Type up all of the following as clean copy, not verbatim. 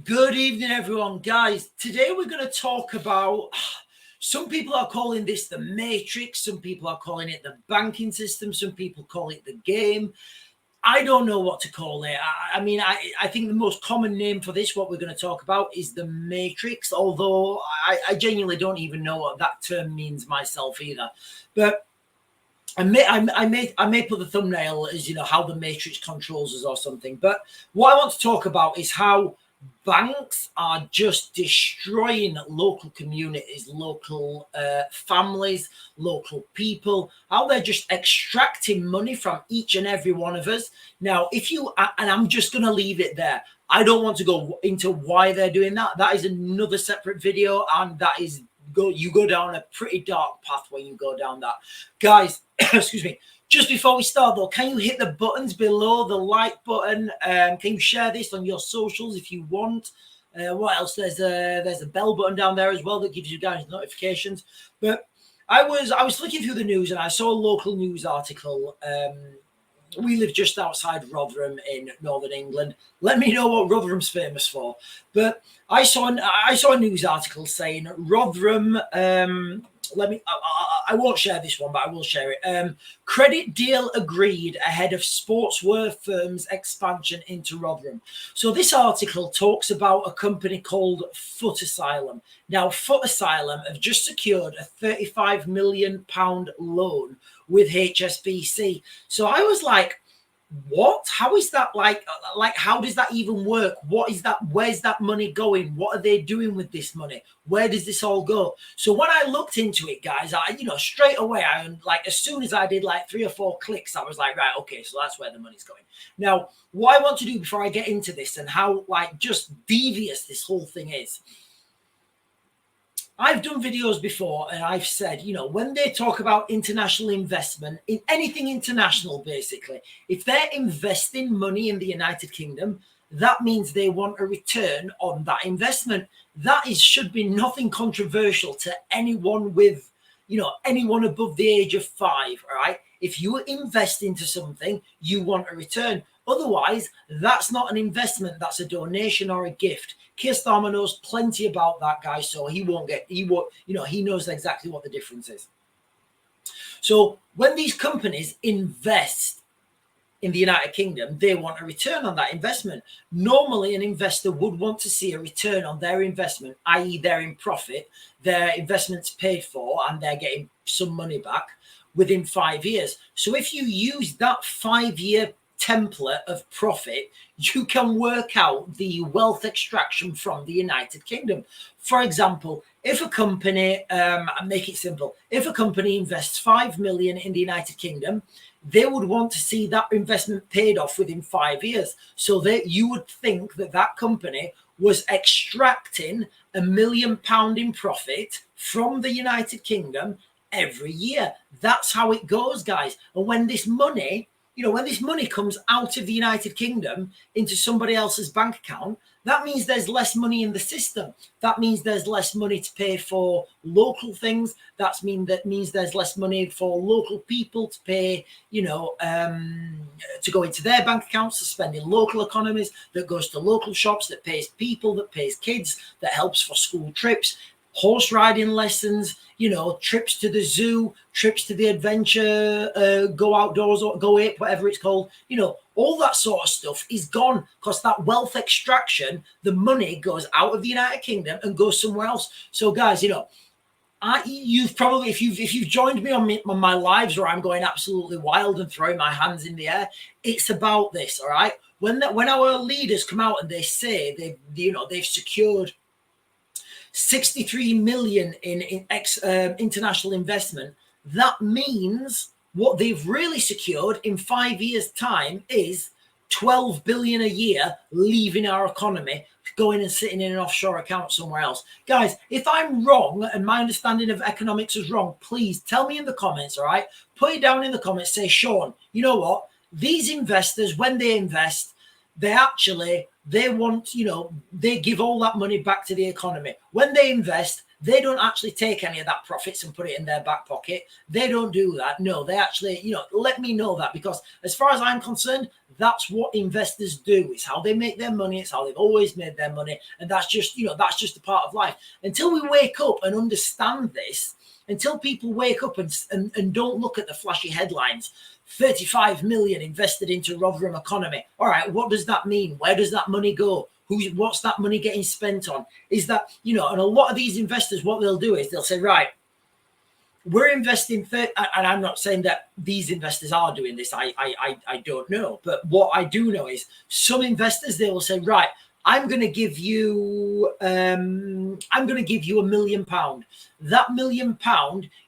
Good evening, everyone. Guys, today we're going to talk about, some people are calling this the matrix, some people are calling it the banking system, some people call it the game. I don't know what to call it. I think the most common name for this, what we're going to talk about, is the matrix, although I genuinely don't even know what that term means myself either. But I may put the thumbnail as, how the matrix controls us or something. But what I want to talk about is how banks are just destroying local communities, local families, local people, how they're just extracting money from each and every one of us. Now, and I'm just going to leave it there. I don't want to go into why they're doing that. That is another separate video, and you go down a pretty dark path when you go down that. Guys, excuse me. Just before we start, though, can you hit the buttons below, the like button? Can you share this on your socials if you want? What else? There's a bell button down there as well that gives you guys notifications. But I was flicking through the news and I saw a local news article. We live just outside Rotherham in Northern England. Let me know what Rotherham's famous for. But I saw a news article saying Rotherham. I won't share this one, but I will share it. Credit deal agreed ahead of sportswear firm's expansion into Rotherham. So this article talks about a company called Foot Asylum. Now, Foot Asylum have just secured a £35 million loan with HSBC. So I was like, what? How is that like how does that even work? What is that? Where's that money going? What are they doing with this money? Where does this all go? So when I looked into it, guys, straight away, as soon as I did like 3 or 4 clicks, I was like, right, okay, so that's where the money's going. Now, what I want to do before I get into this and how just devious this whole thing is, I've done videos before and I've said, when they talk about international investment in anything international, basically, if they're investing money in the United Kingdom, that means they want a return on that investment. Should be nothing controversial to anyone with, anyone above the age of 5, all right? If you invest into something, you want a return. Otherwise, that's not an investment. That's a donation or a gift. Keir Starmer knows plenty about that, guys, so he knows exactly what the difference is. So when these companies invest in the United Kingdom, they want a return on that investment. Normally, an investor would want to see a return on their investment, i.e. they're in profit, their investment's paid for, and they're getting some money back within 5 years. So if you use that 5-year template of profit, you can work out the wealth extraction from the United Kingdom. For example, if a company, make it simple, if a company invests 5 million in the United Kingdom, they would want to see that investment paid off within 5 years. So that you would think that company was extracting £1 million in profit from the United Kingdom every year. That's how it goes, guys. And when this money comes out of the United Kingdom into somebody else's bank account, that means there's less money in the system. That means there's less money to pay for local things. That means there's less money for local people to pay, to go into their bank accounts, to spend in local economies, that goes to local shops, that pays people, that pays kids, that helps for school trips, horse riding lessons, trips to the zoo, trips to the adventure, go outdoors or go ape, whatever it's called, all that sort of stuff is gone because that wealth extraction, the money goes out of the United Kingdom and goes somewhere else. So guys, you've probably, if you've joined me on my lives where I'm going absolutely wild and throwing my hands in the air, it's about this, all right? When our leaders come out and they say they've secured 63 million in international investment, that means what they've really secured in 5 years' time is 12 billion a year leaving our economy, going and sitting in an offshore account somewhere else. Guys, if I'm wrong and my understanding of economics is wrong, please tell me in the comments, all right? Put it down in the comments, say, Sean, you know what? These investors, when they invest, they want, they give all that money back to the economy. When they invest, They don't actually take any of that profits and put it in their back pocket. They don't do that. No, they actually, let me know that, because as far as I'm concerned, that's what investors do. It's how they make their money. It's how they've always made their money. And that's just, that's just a part of life. Until we wake up and understand this, until people wake up and don't look at the flashy headlines, 35 million invested into Rotherham economy. All right, what does that mean? Where does that money go? What's that money getting spent on? Is that, and a lot of these investors, what they'll do is they'll say, right, we're investing, and I'm not saying that these investors are doing this. I don't know. But what I do know is some investors, they will say, right, I'm going to give you £1 million. That £1 million,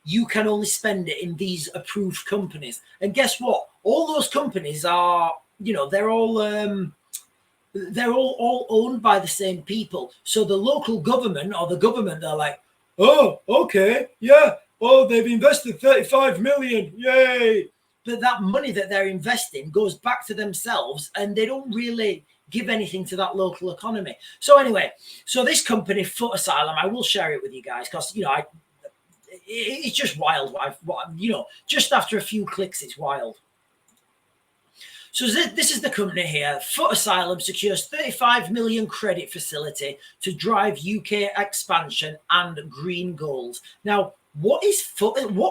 you can only spend it in these approved companies. And guess what? All those companies are, they're all owned by the same people. So the local government or the government, they're like, oh, okay, yeah. Oh, they've invested 35 million. Yay. But that money that they're investing goes back to themselves, and they don't really give anything to that local economy. So anyway, this company, Foot Asylum, I will share it with you guys because, it's just wild. Just after a few clicks, it's wild. So this is the company here. Foot Asylum secures 35 million credit facility to drive UK expansion and green goals. Now, what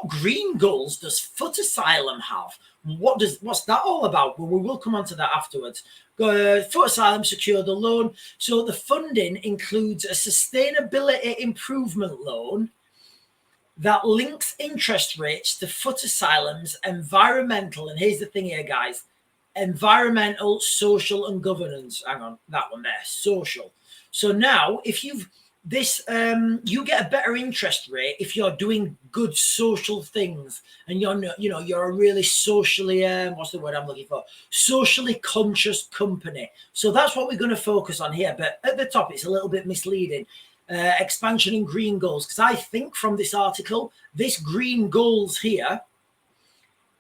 green goals does Foot Asylum have? What's that all about? Well, we will come on to that afterwards. Foot Asylum secured a loan. So the funding includes a sustainability improvement loan that links interest rates to Foot Asylum's environmental, and here's the thing here, guys, environmental, social, and governance. Hang on, that one there, social. So now, if you get a better interest rate if you're doing good social things, and you're a really socially what's the word I'm looking for? Socially conscious company. So that's what we're going to focus on here. But at the top, it's a little bit misleading. Expansion and green goals, because I think from this article, this green goals here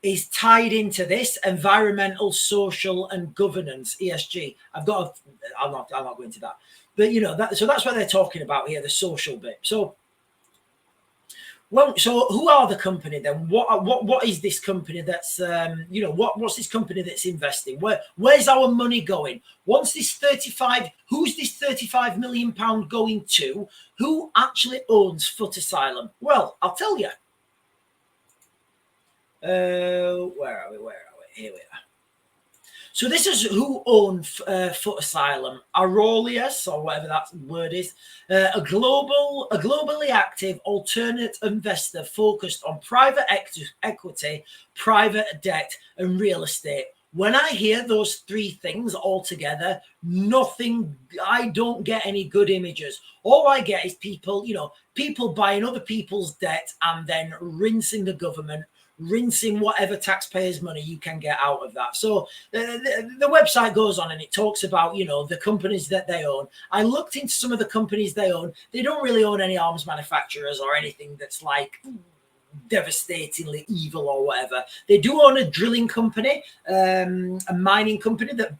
is tied into this environmental, social, and governance, ESG. I'm not going into that. But so that's what they're talking about here, the social bit. So who are the company then? What is this company that's what's this company that's investing? Where's our money going? Who's this 35 million pound going to? Who actually owns Foot Asylum? Well, I'll tell you. Where are we? Here we are. So this is who owned Foot Asylum. Aurelius, or whatever that word is, a globally active alternate investor focused on private equity, private debt, and real estate. When I hear those three things all together, I don't get any good images. All I get is people buying other people's debt and then rinsing the government, rinsing whatever taxpayers' money you can get out of that. So the website goes on and it talks about, the companies that they own. I looked into some of the companies they own. They don't really own any arms manufacturers or anything that's like devastatingly evil or whatever. They do own a drilling company, a mining company that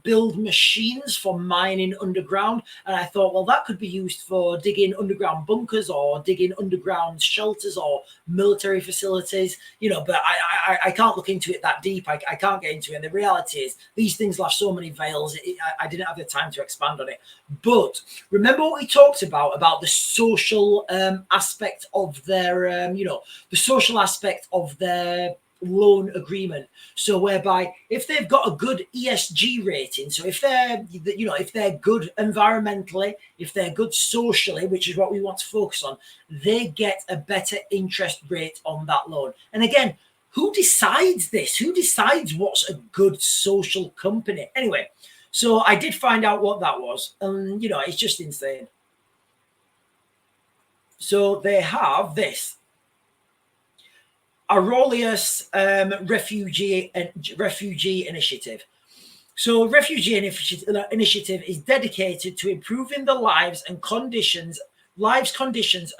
build machines for mining underground. And I thought, well, that could be used for digging underground bunkers or digging underground shelters or military facilities, but I can't look into it that deep. I can't get into it. And the reality is these things have so many veils. I didn't have the time to expand on it. But remember what we talked about the social aspect of their, the social aspect of their loan agreement. So whereby if they've got a good ESG rating, so if they're good environmentally, if they're good socially, which is what we want to focus on, they get a better interest rate on that loan. And again, who decides this? Who decides what's a good social company? Anyway, so I did find out what that was. It's just insane. So they have this Aurelius Refugee Initiative. So Refugee Initiative is dedicated to improving the lives conditions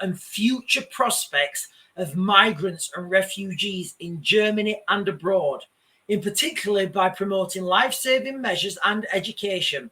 and future prospects of migrants and refugees in Germany and abroad, in particular by promoting life-saving measures and education.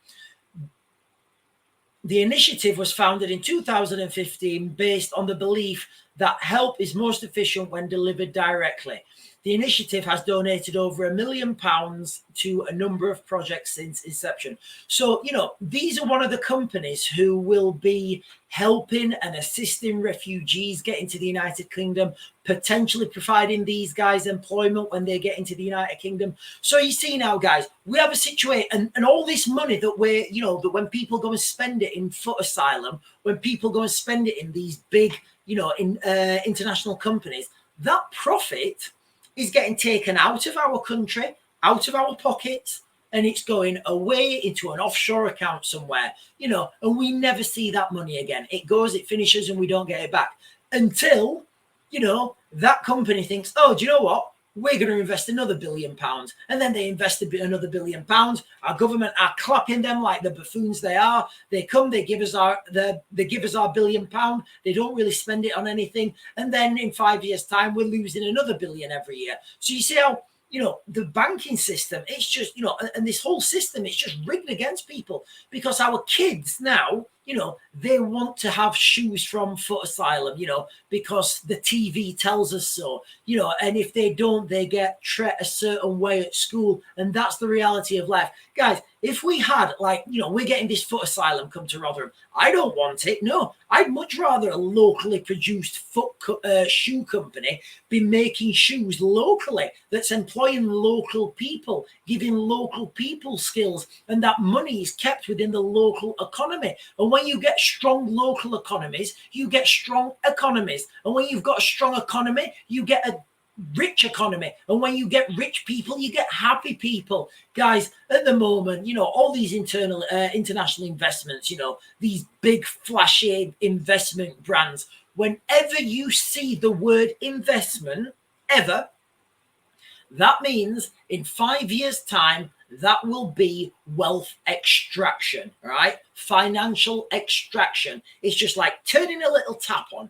The initiative was founded in 2015 based on the belief that help is most efficient when delivered directly. The initiative has donated over £1 million to a number of projects since inception. So, these are one of the companies who will be helping and assisting refugees get into the United Kingdom, potentially providing these guys employment when they get into the United Kingdom. So you see now, guys, we have a situation, and all this money that that when people go and spend it in foot asylum, when people go and spend it in these big, international companies, that profit is getting taken out of our country, out of our pockets, and it's going away into an offshore account somewhere, and we never see that money again. It goes, it finishes, and we don't get it back until, that company thinks, oh, do you know what? We're going to invest another £1 billion. And then they invest another £1 billion. Our government are clapping them like the buffoons they are. They come, they give us our £1 billion. They don't really spend it on anything. And then in 5 years' time, we're losing another $1 billion every year. So you see how, the banking system, it's just, and this whole system, it's just rigged against people, because our kids now, they want to have shoes from Foot Asylum, because the TV tells us so, and if they don't, they get treated a certain way at school. And that's the reality of life. Guys, if we had, we're getting this Foot Asylum come to Rotherham, I don't want it. No, I'd much rather a locally produced shoe company be making shoes locally, that's employing local people, giving local people skills, and that money is kept within the local economy. And when you get strong local economies, you get strong economies. And when you've got a strong economy, you get a rich economy. And when you get rich people, you get happy people. Guys, at the moment, all these international investments, these big flashy investment brands, whenever you see the word investment ever, that means in 5 years' time, that will be wealth extraction, right? Financial extraction. It's just like turning a little tap on.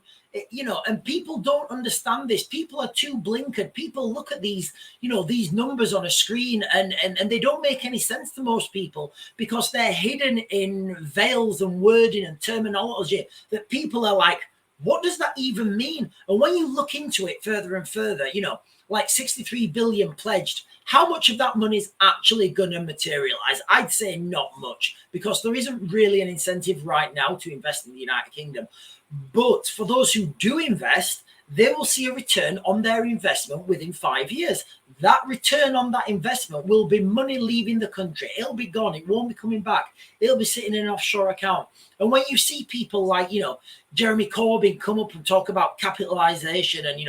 And people don't understand this. People are too blinkered. People look at these, these numbers on a screen and they don't make any sense to most people, because they're hidden in veils and wording and terminology that people are like, what does that even mean? And when you look into it further and further, like 63 billion pledged, how much of that money is actually going to materialize? I'd say not much, because there isn't really an incentive right now to invest in the United Kingdom. But for those who do invest, they will see a return on their investment within 5 years. That return on that investment will be money leaving the country. It'll be gone. It won't be coming back. It'll be sitting in an offshore account. And when you see people like, Jeremy Corbyn come up and talk about capitalisation, and,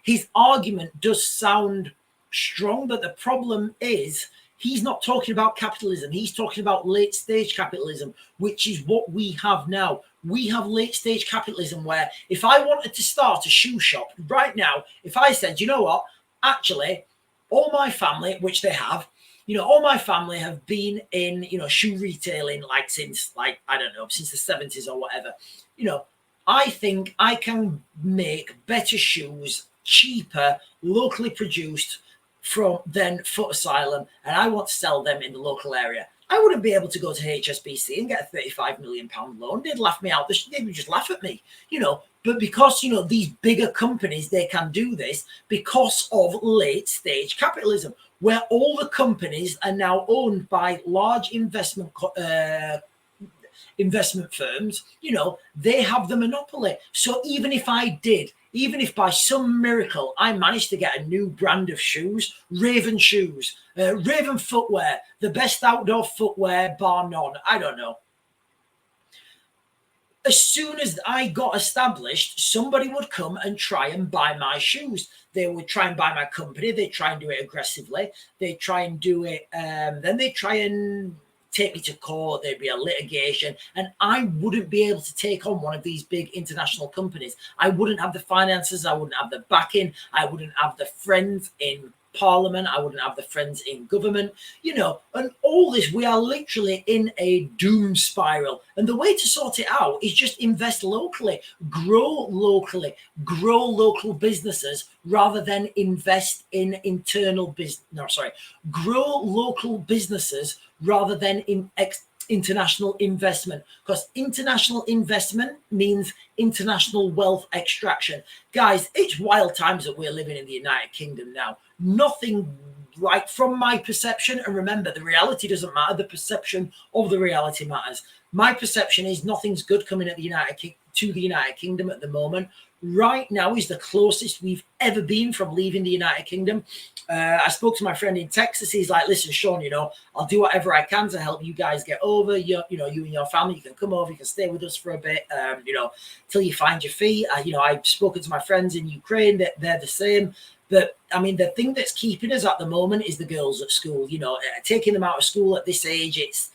his argument does sound strong, but the problem is he's not talking about capitalism. He's talking about late stage capitalism, which is what we have now. We have late stage capitalism where if I wanted to start a shoe shop right now, if I said, you know what, actually, all my family, which they have, all my family have been in, shoe retailing since I don't know, since the 70s or whatever. I think I can make better shoes, cheaper, locally produced than Foot Asylum, and I want to sell them in the local area. I wouldn't be able to go to HSBC and get a £35 million loan. They'd laugh me out. They would just laugh at me, But because, these bigger companies, they can do this because of late stage capitalism, where all the companies are now owned by large investment firms. They have the monopoly. So even if by some miracle I managed to get a new brand of shoes, Raven shoes, Raven footwear, the best outdoor footwear bar none, I don't know. As soon as I got established, somebody would come and try and buy my shoes. They would try and buy my company. They try and do it aggressively. They try and do it. Then they try and take me to court. There'd be a litigation, and I wouldn't be able to take on one of these big international companies. I wouldn't have the finances. I wouldn't have the backing. I wouldn't have the friends in Parliament. I wouldn't have the friends in government, and all this, we are literally in a doom spiral. And the way to sort it out is just invest locally, grow local businesses rather than invest in internal business. Grow local businesses rather than international investment, because international investment means international wealth extraction. Guys, it's wild times that we're living in the United Kingdom now. Nothing, like, from my perception, and remember, the reality doesn't matter, the perception of the reality matters. My perception is nothing's good coming at the United Kingdom at the moment. Right now is the closest we've ever been from leaving the United Kingdom. I spoke to my friend in Texas. He's like, listen, Sean, you know, I'll do whatever I can to help you guys get over. You know, you and your family, you can come over, you can stay with us for a bit, you know, till you find your feet. You know, I've spoken to my friends in Ukraine, that they're the same. But I mean, the thing that's keeping us at the moment is the girls at school. You know, taking them out of school at this age, it's,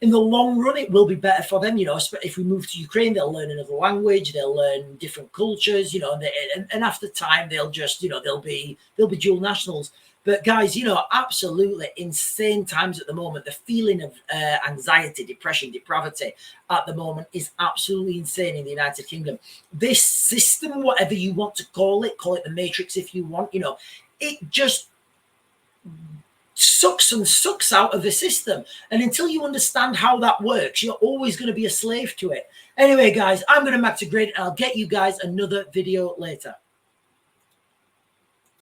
in the long run, it will be better for them. You know, if we move to Ukraine, they'll learn another language, they'll learn different cultures, you know, and after time, they'll just, you know, they'll be dual nationals. But guys, you know, absolutely insane times at the moment. The feeling of anxiety, depression, depravity at the moment is absolutely insane in the United Kingdom. This system, whatever you want to call it the Matrix if you want, you know, it just sucks out of the system. And until you understand how that works, you're always going to be a slave to it. Anyway, guys, I'm going to migrate, and I'll get you guys another video later.